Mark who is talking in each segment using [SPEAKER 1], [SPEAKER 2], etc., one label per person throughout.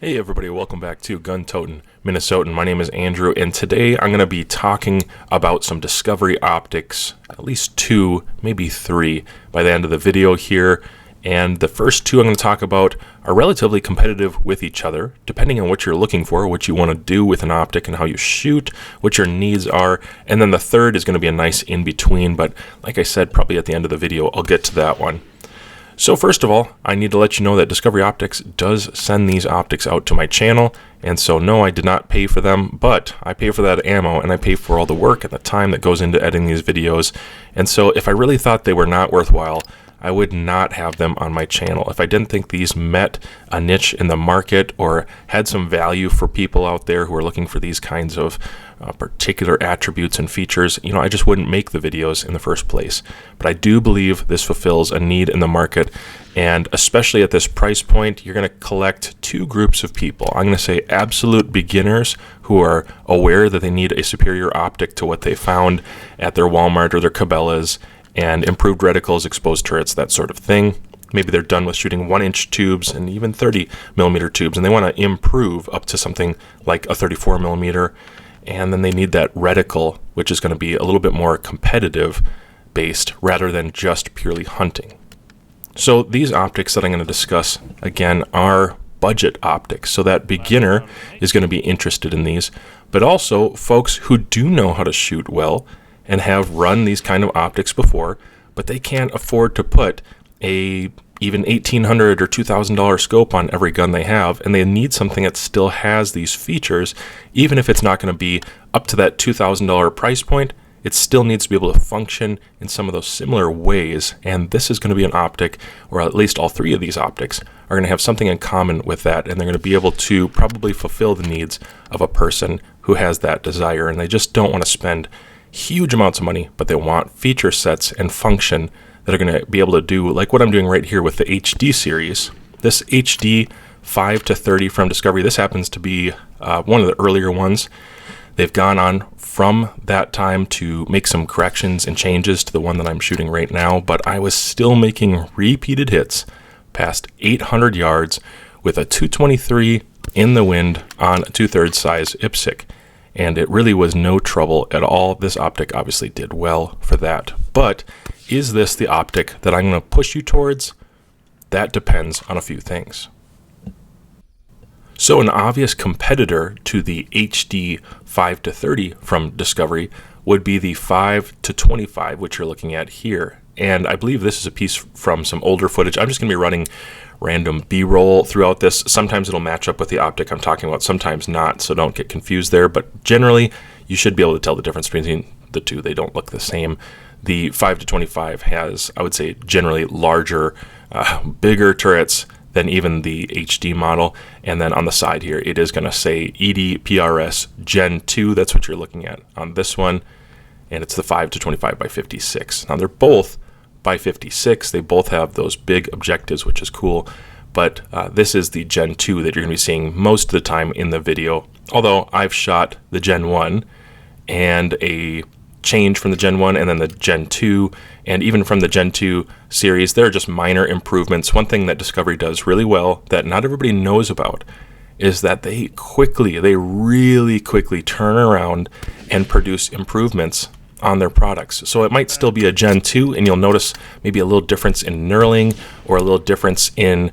[SPEAKER 1] Hey everybody, welcome back to Gun Totin' Minnesotan. My name is Andrew, and today I'm going to be talking about some Discovery optics, at least two, maybe three, by the end of the video here. And the first two I'm going to talk about are relatively competitive with each other, depending on what you're looking for, what you want to do with an optic and how you shoot, what your needs are. And then the third is going to be a nice in-between, but like I said, probably at the end of the video, I'll get to that one. So first of all, I need to let you know that Discovery Optics does send these optics out to my channel, and so no, I did not pay for them, but I pay for that ammo, and I pay for all the work and the time that goes into editing these videos. And so if I really thought they were not worthwhile, I would not have them on my channel. If I didn't think these met a niche in the market or had some value for people out there who are looking for these kinds of particular attributes and features, I just wouldn't make the videos in the first place. But I do believe this fulfills a need in the market, and especially at this price point, you're going to collect two groups of people. I'm going to say absolute beginners who are aware that they need a superior optic to what they found at their Walmart or their Cabela's, and improved reticles, exposed turrets, that sort of thing. Maybe they're done with shooting 1-inch tubes and even 30mm tubes, and they want to improve up to something like a 34mm. And then they need that reticle, which is going to be a little bit more competitive based rather than just purely hunting. So these optics that I'm going to discuss, again, are budget optics. So that beginner is going to be interested in these, but also folks who do know how to shoot well and have run these kind of optics before, but they can't afford to put a even $1,800 or $2,000 scope on every gun they have, and they need something that still has these features. Even if it's not going to be up to that $2,000 price point, it still needs to be able to function in some of those similar ways, and this is going to be an optic, or at least all three of these optics are going to have something in common with that, and they're going to be able to probably fulfill the needs of a person who has that desire, and they just don't want to spend huge amounts of money, but they want feature sets and function that are going to be able to do like what I'm doing right here with the HD series. This HD 5-30 from Discovery, this happens to be one of the earlier ones. They've gone on from that time to make some corrections and changes to the one that I'm shooting right now, but I was still making repeated hits past 800 yards with a 223 in the wind on a 2/3 size IPSC. And it really was no trouble at all. This optic obviously did well for that. But is this the optic that I'm going to push you towards? That depends on a few things. So an obvious competitor to the HD 5-30 from Discovery would be the 5-25, which you're looking at here. And I believe this is a piece from some older footage. I'm just going to be running random B-roll throughout this. Sometimes it'll match up with the optic I'm talking about, sometimes not, so don't get confused there. But generally, you should be able to tell the difference between the two. They don't look the same. The 5-25 has, I would say, generally larger, bigger turrets than even the HD model. And then on the side here, it is going to say ED PRS Gen 2. That's what you're looking at on this one. And it's the 5-25 by 56. Now, they're both by 56. They both have those big objectives, which is cool. But this is the Gen 2 that you're going to be seeing most of the time in the video. Although I've shot the Gen 1 and a change from the Gen 1 and then the Gen 2. And even from the Gen 2 series, there are just minor improvements. One thing that Discovery does really well that not everybody knows about is that they really quickly turn around and produce improvements on their products. So it might still be a Gen 2, and you'll notice maybe a little difference in knurling or a little difference in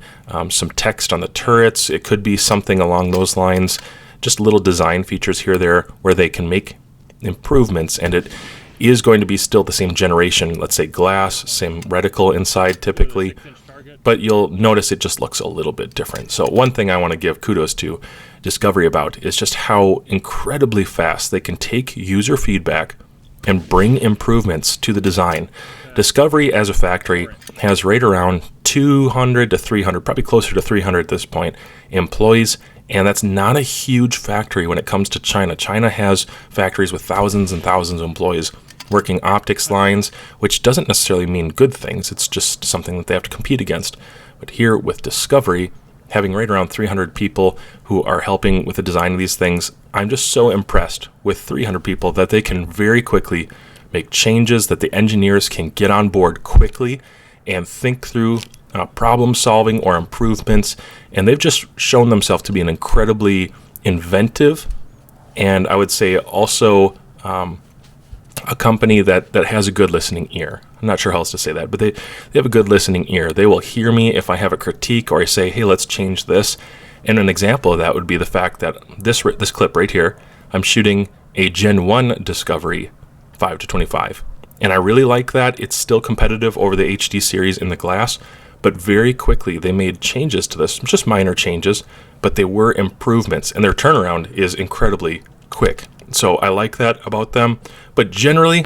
[SPEAKER 1] some text on the turrets. It could be something along those lines, just little design features here or there where they can make improvements, and it is going to be still the same generation, let's say glass, same reticle inside typically, but you'll notice it just looks a little bit different. So one thing I want to give kudos to Discovery about is just how incredibly fast they can take user feedback and bring improvements to the design. Discovery as a factory has right around 200 to 300, probably closer to 300 at this point, employees, and that's not a huge factory when it comes to China. China has factories with thousands and thousands of employees working optics lines, which doesn't necessarily mean good things. It's just something that they have to compete against. But here with Discovery, having right around 300 people who are helping with the design of these things, I'm just so impressed with 300 people that they can very quickly make changes, that the engineers can get on board quickly and think through problem solving or improvements, and they've just shown themselves to be an incredibly inventive, and I would say also a company that has a good listening ear. I'm not sure how else to say that, but they have a good listening ear. They will hear me if I have a critique or I say, hey, let's change this. And an example of that would be the fact that this clip right here, I'm shooting a Gen 1 Discovery 5-25. And I really like that. It's still competitive over the HD series in the glass, but very quickly they made changes to this, just minor changes, but they were improvements, and their turnaround is incredibly quick. So I like that about them. But generally,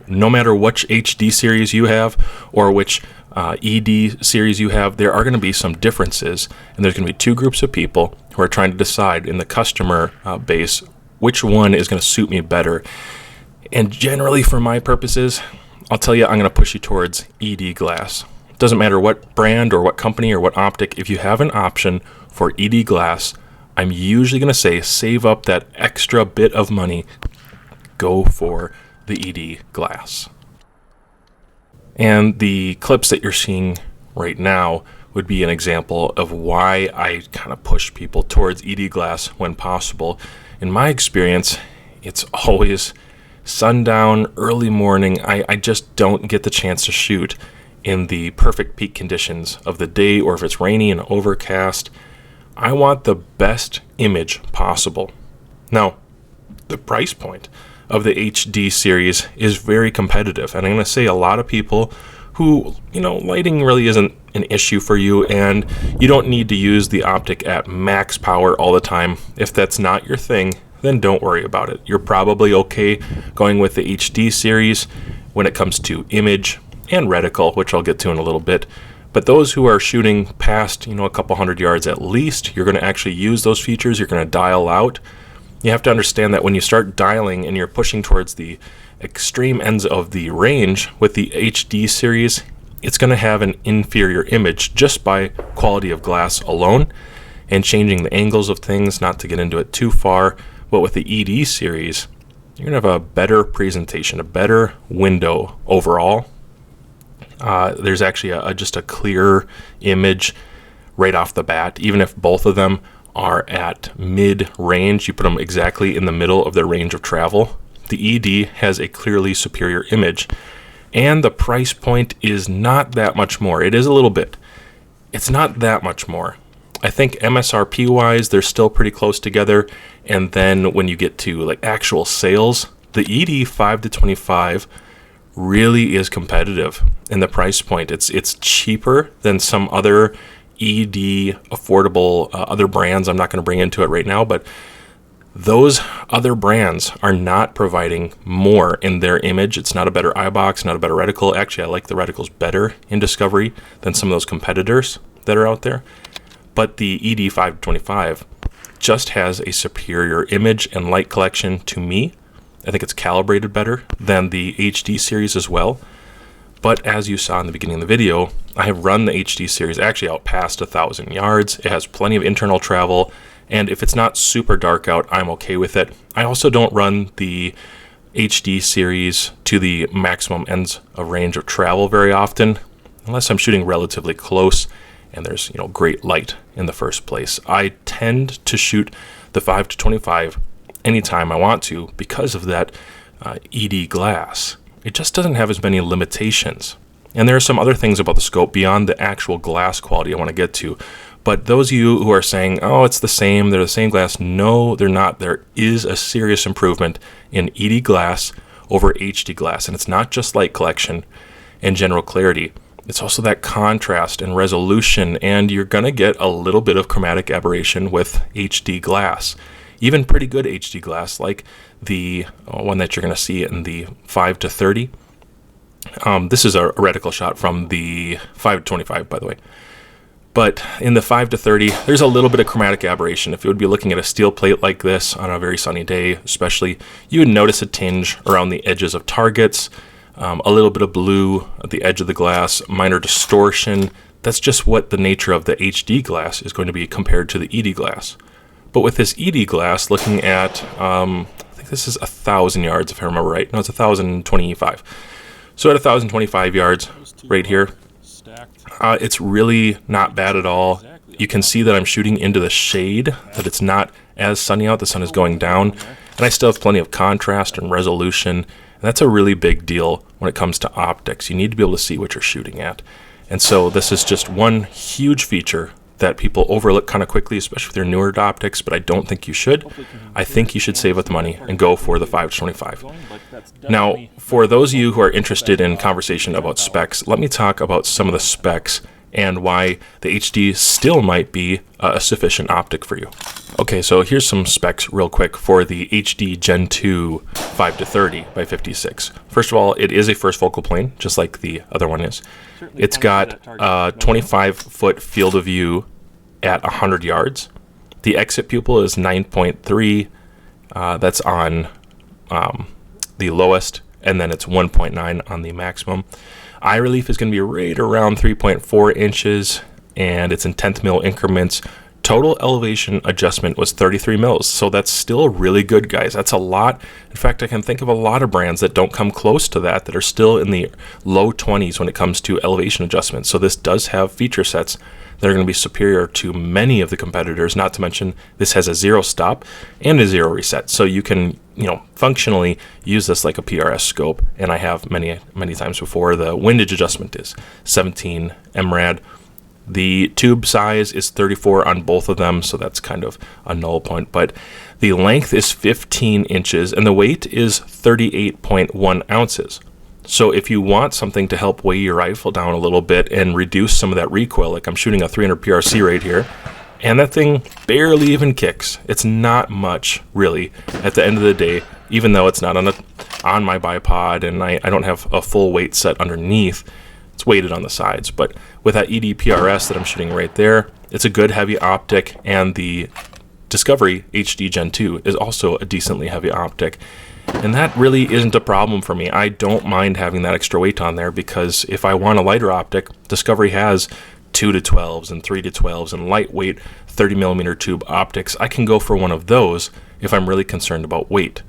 [SPEAKER 1] no matter which HD series you have or which ED series you have, there are going to be some differences, and there's going to be two groups of people who are trying to decide in the customer base which one is going to suit me better. And generally, for my purposes, I'll tell you, I'm going to push you towards ED glass. It doesn't matter what brand or what company or what optic. If you have an option for ED glass, I'm usually going to say save up that extra bit of money, go for the ED glass. And the clips that you're seeing right now would be an example of why I kind of push people towards ED glass when possible. In my experience, it's always sundown, early morning. I just don't get the chance to shoot in the perfect peak conditions of the day, or if it's rainy and overcast. I want the best image possible. Now, the price point of the HD series is very competitive, and I'm going to say a lot of people who, lighting really isn't an issue for you, and you don't need to use the optic at max power all the time. If that's not your thing, then don't worry about it. You're probably okay going with the HD series when it comes to image and reticle, which I'll get to in a little bit. But those who are shooting past, a couple hundred yards at least, you're going to actually use those features. You're going to dial out. You have to understand that when you start dialing and you're pushing towards the extreme ends of the range with the HD series, it's going to have an inferior image just by quality of glass alone and changing the angles of things, not to get into it too far. But with the ED series, you're going to have a better presentation, a better window overall. There's actually just a clearer image right off the bat. Even if both of them are at mid-range, you put them exactly in the middle of their range of travel, the ED has a clearly superior image. And the price point is not that much more. It is a little bit. It's not that much more. I think MSRP-wise, they're still pretty close together. And then when you get to actual sales, the ED 5-25 really is competitive in the price point. It's cheaper than some other ED affordable other brands. I'm not going to bring into it right now, but those other brands are not providing more in their image. It's not a better eye box, not a better reticle. Actually, I like the reticles better in Discovery than some of those competitors that are out there. But the ED 5-25 just has a superior image and light collection to me. I think it's calibrated better than the HD series as well. But as you saw in the beginning of the video, I have run the HD series actually out past 1,000 yards. It has plenty of internal travel, and if it's not super dark out, I'm okay with it. I also don't run the HD series to the maximum ends of range of travel very often, unless I'm shooting relatively close and there's great light in the first place. I tend to shoot the 5-25 anytime I want to because of that ED glass. It just doesn't have as many limitations. And there are some other things about the scope beyond the actual glass quality I want to get to. But those of you who are saying, oh, it's the same, they're the same glass, no, they're not. There is a serious improvement in ED glass over HD glass. And it's not just light collection and general clarity. It's also that contrast and resolution, and you're going to get a little bit of chromatic aberration with HD glass. Even pretty good HD glass, like the one that you're going to see in the 5-30. This is a reticle shot from the 5-25, by the way. But in the 5-30, there's a little bit of chromatic aberration. If you would be looking at a steel plate like this on a very sunny day, especially, you would notice a tinge around the edges of targets, a little bit of blue at the edge of the glass, minor distortion. That's just what the nature of the HD glass is going to be compared to the ED glass. But with this ED glass, looking at, I think this is 1,000 yards, if I remember right. No, it's 1,025. So at 1,025 yards right here, It's really not bad at all. You can see that I'm shooting into the shade, that it's not as sunny out, the sun is going down, and I still have plenty of contrast and resolution, and that's a really big deal when it comes to optics. You need to be able to see what you're shooting at. And so this is just one huge feature that people overlook kind of quickly, especially with their newer optics, but I don't think you should. I think you should save up the money and go for the 5-25. Now, for those of you who are interested in conversation about specs, let me talk about some of the specs and why the HD still might be a sufficient optic for you. Okay, so here's some specs real quick for the HD Gen 2 5-30 by 56. First of all, it is a first focal plane, just like the other one is. It's got a 25-foot field of view at 100 yards. The exit pupil is 9.3. That's on the lowest, and then it's 1.9 on the maximum. Eye relief is going to be right around 3.4 inches, and it's in 10th mil increments. Total elevation adjustment was 33 mils, so that's still really good, guys. That's a lot. In fact, I can think of a lot of brands that don't come close to that are still in the low 20s when it comes to elevation adjustment. So this does have feature sets that are going to be superior to many of the competitors, not to mention this has a 0 stop and a 0 reset. So you can, functionally use this like a PRS scope, and I have many times before. The windage adjustment is 17 MRAD. The tube size is 34 on both of them, so that's kind of a null point. But the length is 15 inches, and the weight is 38.1 ounces. So if you want something to help weigh your rifle down a little bit and reduce some of that recoil, like I'm shooting a 300 PRC right here, and that thing barely even kicks. It's not much, really, at the end of the day, even though it's not on my bipod, and I don't have a full weight set underneath. It's weighted on the sides, but with that ED PRS that I'm shooting right there, it's a good heavy optic, and the Discovery HD Gen 2 is also a decently heavy optic, and that really isn't a problem for me. I don't mind having that extra weight on there, because if I want a lighter optic, Discovery has 2-12s and 3-12s and lightweight 30mm tube optics. I can go for one of those if I'm really concerned about weight.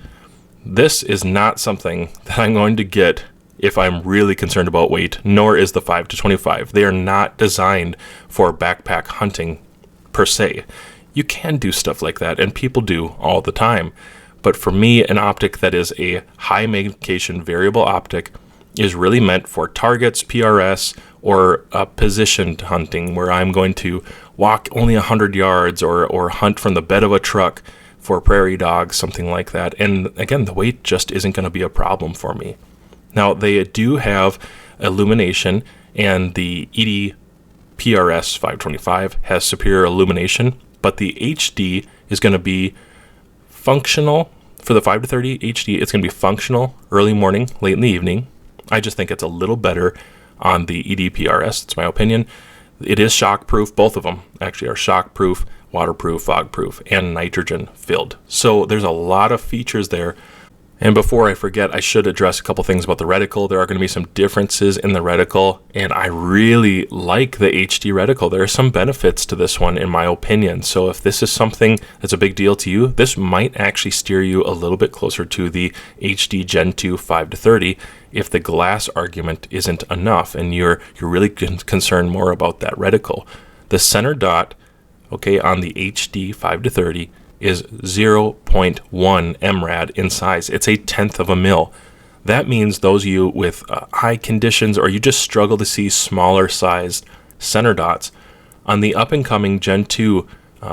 [SPEAKER 1] This is not something that I'm going to get if I'm really concerned about weight, nor is the 5-25. They are not designed for backpack hunting per se. You can do stuff like that, and people do all the time. But for me, an optic that is a high magnification variable optic is really meant for targets, PRS, or positioned hunting, where I'm going to walk only 100 yards or hunt from the bed of a truck for prairie dogs, something like that. And again, the weight just isn't going to be a problem for me. Now, they do have illumination, and the ED PRS 525 has superior illumination, but the HD is going to be functional. For the 5-30 HD, it's going to be functional early morning, late in the evening. I just think it's a little better on the ED PRS. It's my opinion. It is shockproof. Both of them actually are shockproof, waterproof, fogproof, and nitrogen filled. So there's a lot of features there. And before I forget, I should address a couple things about the reticle. There are going to be some differences in the reticle, and I really like the HD reticle. There are some benefits to this one, in my opinion. So if this is something that's a big deal to you, this might actually steer you a little bit closer to the HD Gen 2 5-30 if the glass argument isn't enough and you're really concerned more about that reticle. The center dot, okay, on the HD 5-30 is 0.1 MRAD in size. It's a 1/10 of a mil. That means those of you with eye conditions, or you just struggle to see smaller sized center dots, on the up and coming Gen 2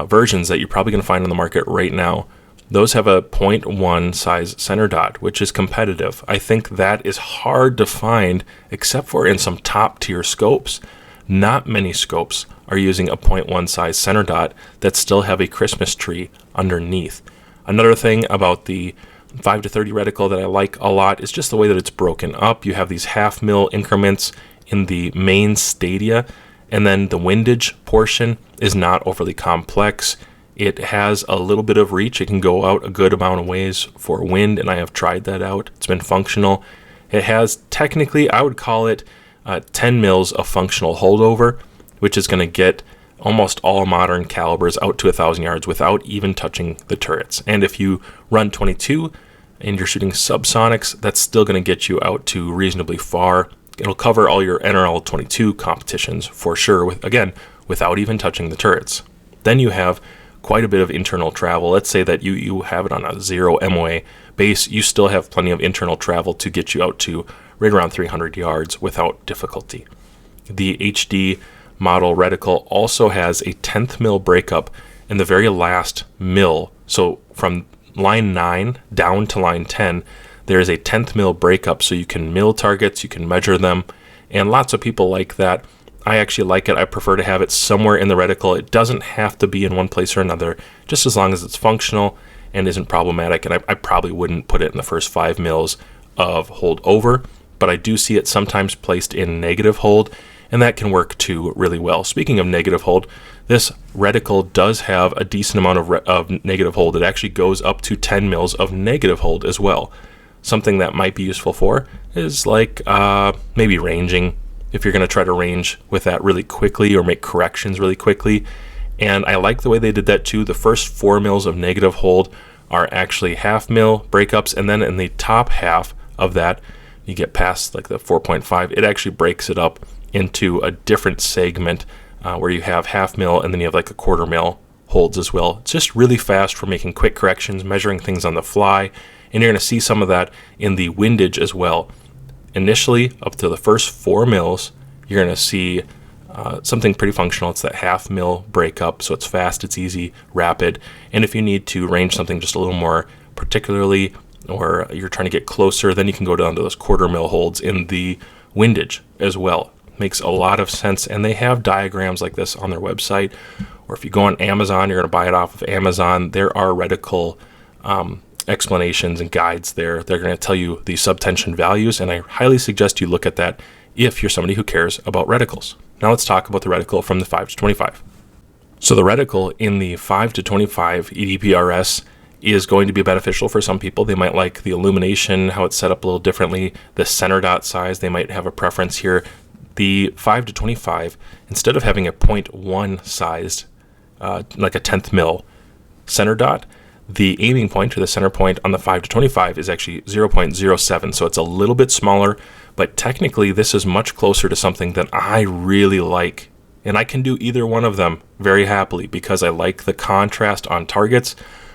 [SPEAKER 1] versions that you're probably going to find on the market right now, those have a 0.1 size center dot, which is competitive. I think that is hard to find except for in some top tier scopes. Not many scopes are using a 0.1 size center dot that still have a Christmas tree underneath. Another thing about the 5-30 reticle that I like a lot is just the way that it's broken up. You have these 1/2 mil increments in the main stadia, and then the windage portion is not overly complex. It has a little bit of reach. It can go out a good amount of ways for wind, and I have tried that out. It's been functional. It has technically, I would call it 10 mils of functional holdover, which is going to get almost all modern calibers out to 1,000 yards without even touching the turrets. And if you run 22 and you're shooting subsonics, that's still going to get you out to reasonably far, It'll cover all your NRL 22 competitions for sure, without even touching the turrets. Then you have quite a bit of internal travel. Let's say that you have it on a 0 MOA base. You still have plenty of internal travel to get you out to right around 300 yards without difficulty. The HD model reticle also has a 10th mil breakup in the very last mil. So from line 9 down to line 10, there is a 10th mil breakup, so you can mill targets, you can measure them, and lots of people like that. I actually like it. I prefer to have it somewhere in the reticle. It doesn't have to be in one place or another, just as long as it's functional and isn't problematic. And I probably wouldn't put it in the first 5 mils of hold over, but I do see it sometimes placed in negative hold, and that can work too really well. Speaking of negative hold, this reticle does have a decent amount of negative hold. It actually goes up to 10 mils of negative hold as well. Something that might be useful for is like maybe ranging, if you're going to try to range with that really quickly or make corrections really quickly. And I like the way they did that too. The first 4 mils of negative hold are actually half mil breakups, and then in the top half of that, you get past like the 4.5, it actually breaks it up into a different segment where you have half mil and then you have like a quarter mil holds as well. It's just really fast for making quick corrections, measuring things on the fly, and you're going to see some of that in the windage as well. Initially, up to the first 4 mils, you're going to see something pretty functional. It's that half mil breakup, so it's fast, it's easy, rapid, and if you need to range something just a little more particularly, or you're trying to get closer, then you can go down to those quarter mil holds in the windage as well. Makes a lot of sense, and they have diagrams like this on their website, or if you go on Amazon, you're going to buy it off of Amazon, there are reticle explanations and guides there. They're going to tell you the subtension values, and I highly suggest you look at that if you're somebody who cares about reticles. Now let's talk about the reticle from the 5 to 25. So the reticle in the 5 to 25 ED PRS is going to be beneficial for some people. They might like the illumination, how it's set up a little differently, the center dot size, they might have a preference here. The 5 to 25, instead of having a 0.1 sized, like a 10th mil center dot, the aiming point, or the center point on the 5 to 25 is actually 0.07, so it's a little bit smaller, but technically this is much closer to something that I really like. And I can do either one of them very happily because I like the contrast on targets.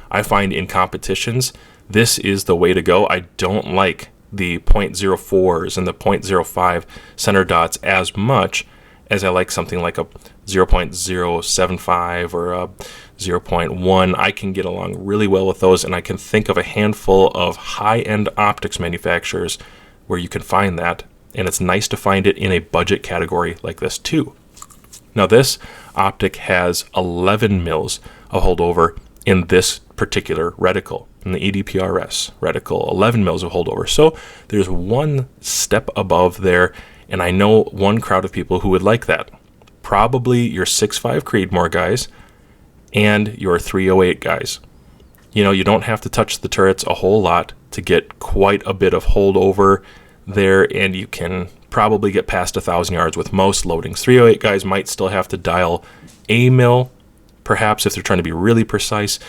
[SPEAKER 1] I find in competitions, this is the way to go. I don't like the 0.04s and the 0.05 center dots as much as I like something like a 0.075 or a 0.1. I can get along really well with those, and I can think of a handful of high-end optics manufacturers where you can find that, and it's nice to find it in a budget category like this too. Now this optic has 11 mils of holdover in this particular reticle, in the ED PRS reticle, 11 mils of holdover. So there's one step above there, and I know one crowd of people who would like that. Probably your 6.5 Creedmoor guys and your 308 guys. You know, you don't have to touch the turrets a whole lot to get quite a bit of holdover there, and you can probably get past 1,000 yards with most loadings. 308 guys might still have to dial a mil, perhaps, if they're trying to be really precise.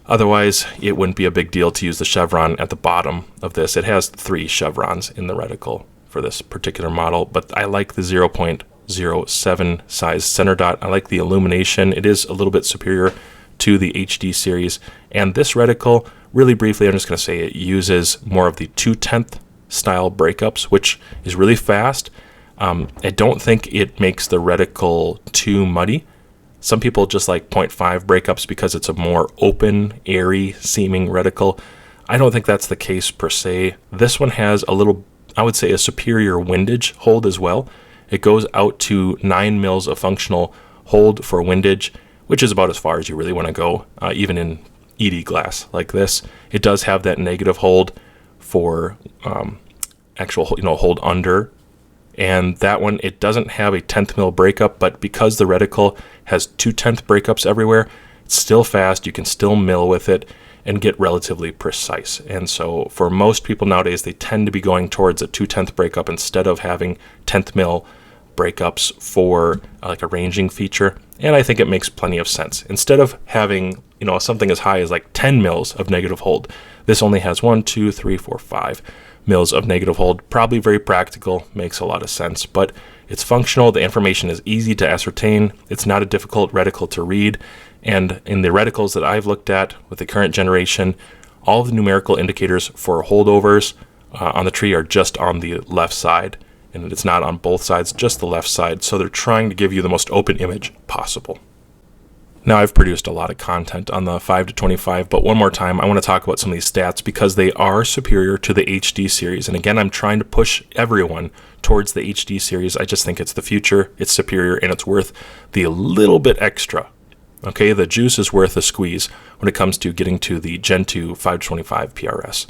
[SPEAKER 1] Otherwise, it wouldn't be a big deal to use the chevron at the bottom of this. It has 3 chevrons in the reticle for this particular model, but I like the 0.07 size center dot. I like the illumination. It is a little bit superior to the HD series. And this reticle, really briefly, I'm just going to say it uses more of the 2/10 style breakups, which is really fast. I don't think it makes the reticle too muddy. Some people just like 0.5 breakups because it's a more open, airy seeming reticle. I don't think that's the case per se. This one has a little, I would say, a superior windage hold as well. It goes out to 9 mils of functional hold for windage, which is about as far as you really want to go, even in ED glass like this. It does have that negative hold for actual, hold under. And that one, it doesn't have a 10th mil breakup, but because the reticle has 2/10 breakups everywhere, it's still fast. You can still mill with it and get relatively precise. And so for most people nowadays, they tend to be going towards a 2/10 breakup instead of having 10th mil breakups for like a ranging feature. And I think it makes plenty of sense. Instead of having, something as high as like 10 mils of negative hold, this only has 1, 2, 3, 4, 5. mils of negative hold. Probably very practical, makes a lot of sense, but it's functional. The information is easy to ascertain. It's not a difficult reticle to read. And in the reticles that I've looked at with the current generation, all of the numerical indicators for holdovers on the tree are just on the left side, and it's not on both sides, just the left side. So they're trying to give you the most open image possible. Now, I've produced a lot of content on the 5 to 25, but one more time, I want to talk about some of these stats because they are superior to the HD series. And again, I'm trying to push everyone towards the HD series. I just think it's the future, it's superior, and it's worth the little bit extra. Okay, the juice is worth a squeeze when it comes to getting to the Gen 2 525 PRS.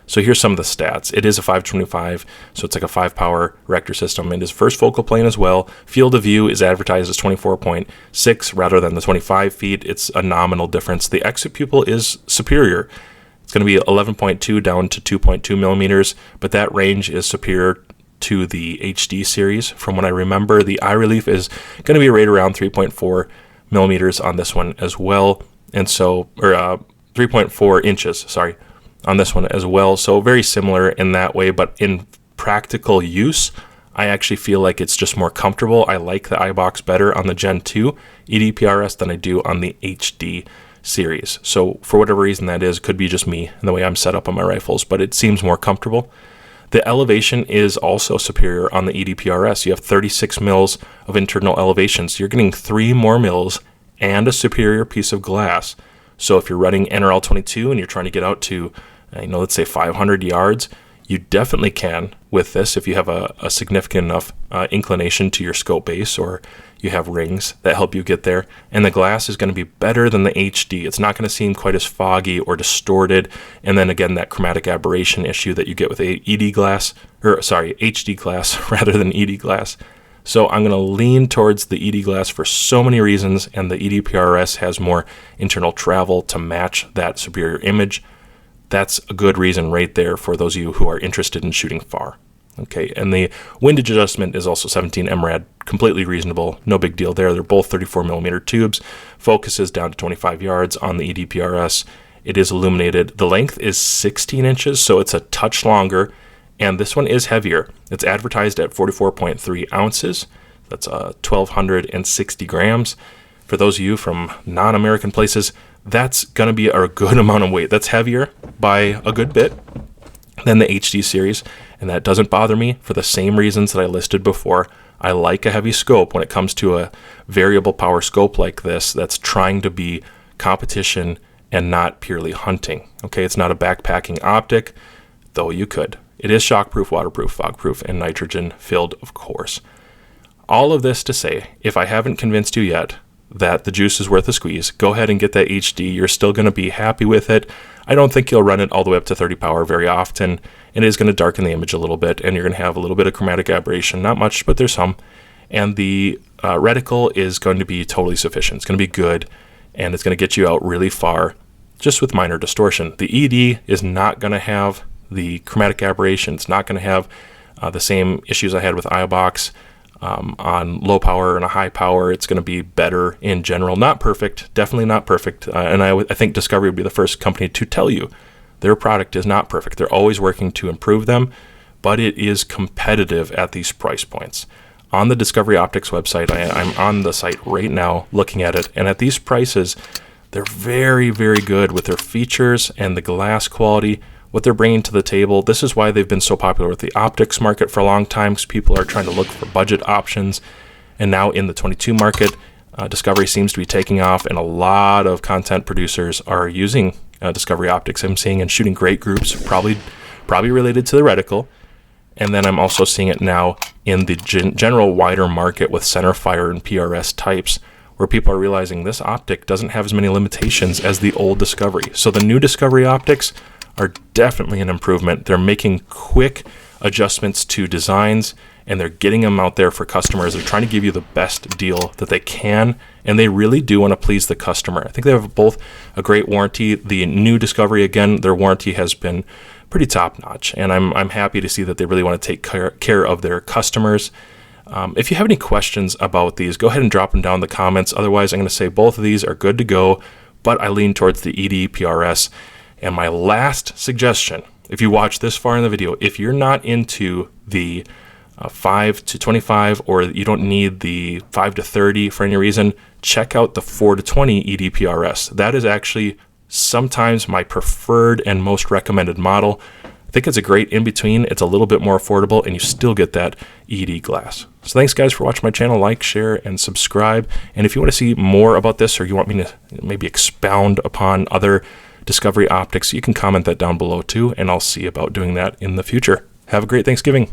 [SPEAKER 1] So here's some of the stats. It is a 525, so it's like a 5-power rector system. It is first focal plane as well. Field of view is advertised as 24.6 rather than the 25 feet. It's a nominal difference. The exit pupil is superior. It's going to be 11.2 down to 2.2 millimeters, but that range is superior to the HD series. From what I remember, the eye relief is going to be right around 3.4 millimeters on this one as well. And so, 3.4 inches, sorry, on this one as well. So very similar in that way, but in practical use, I actually feel like it's just more comfortable. I like the eye box better on the Gen 2 ED PRS than I do on the HD series. So for whatever reason that is, could be just me and the way I'm set up on my rifles, but it seems more comfortable. The elevation is also superior on the ED PRS. You have 36 mils of internal elevation, so you're getting 3 more mils and a superior piece of glass. So if you're running NRL 22 and you're trying to get out to, let's say 500 yards, you definitely can with this if you have a significant enough inclination to your scope base, or you have rings that help you get there. And the glass is going to be better than the HD. It's not going to seem quite as foggy or distorted. And then again, that chromatic aberration issue that you get with HD glass rather than ED glass. So I'm going to lean towards the ED glass for so many reasons, and the ED PRS has more internal travel to match that superior image. That's a good reason right there for those of you who are interested in shooting far. Okay, and the windage adjustment is also 17 MRAD, completely reasonable, no big deal there. They're both 34 millimeter tubes. Focus is down to 25 yards on the ED PRS. It is illuminated. The length is 16 inches, so it's a touch longer. And this one is heavier. It's advertised at 44.3 ounces. That's 1,260 grams. For those of you from non-American places, that's going to be a good amount of weight. That's heavier by a good bit than the HD series. And that doesn't bother me for the same reasons that I listed before. I like a heavy scope when it comes to a variable power scope like this that's trying to be competition and not purely hunting. Okay, it's not a backpacking optic, though you could. It is shockproof, waterproof, fogproof, and nitrogen filled, of course. All of this to say, if I haven't convinced you yet that the juice is worth a squeeze, go ahead and get that HD. You're still going to be happy with it. I don't think you'll run it all the way up to 30 power very often. It is going to darken the image a little bit, and you're going to have a little bit of chromatic aberration. Not much, but there's some. And the reticle is going to be totally sufficient. It's going to be good, and it's going to get you out really far, just with minor distortion. The ED is not going to have the chromatic aberration. It's not going to have the same issues I had with iBox on low power and a high power. It's going to be better in general. Not perfect, definitely not perfect. And I think Discovery would be the first company to tell you their product is not perfect. They're always working to improve them, but it is competitive at these price points. On the Discovery Optics website, I'm on the site right now looking at it, and at these prices, they're very, very good with their features and the glass quality, what they're bringing to the table. This is why they've been so popular with the optics market for a long time, because people are trying to look for budget options. And now in the 22 market, Discovery seems to be taking off, and a lot of content producers are using Discovery Optics. I'm seeing and shooting great groups, probably related to the reticle. And then I'm also seeing it now in the general wider market with centerfire and PRS types, where people are realizing this optic doesn't have as many limitations as the old Discovery. So the new Discovery Optics are definitely an improvement. They're making quick adjustments to designs, and they're getting them out there for customers. They're trying to give you the best deal that they can, and they really do want to please the customer. I think they have both a great warranty. The new Discovery, again, their warranty has been pretty top-notch, and I'm happy to see that they really want to take care of their customers. If you have any questions about these, go ahead and drop them down in the comments. Otherwise, I'm going to say both of these are good to go, but I lean towards the ED PRS. And my last suggestion, if you watch this far in the video, if you're not into the 5 to 25, or you don't need the 5 to 30 for any reason, check out the 4 to 20 ED PRS. That is actually sometimes my preferred and most recommended model. I think it's a great in-between. It's a little bit more affordable, and you still get that ED glass. So thanks, guys, for watching my channel. Like, share, and subscribe. And if you want to see more about this, or you want me to maybe expound upon other Discovery optics, you can comment that down below too, and I'll see about doing that in the future. Have a great Thanksgiving.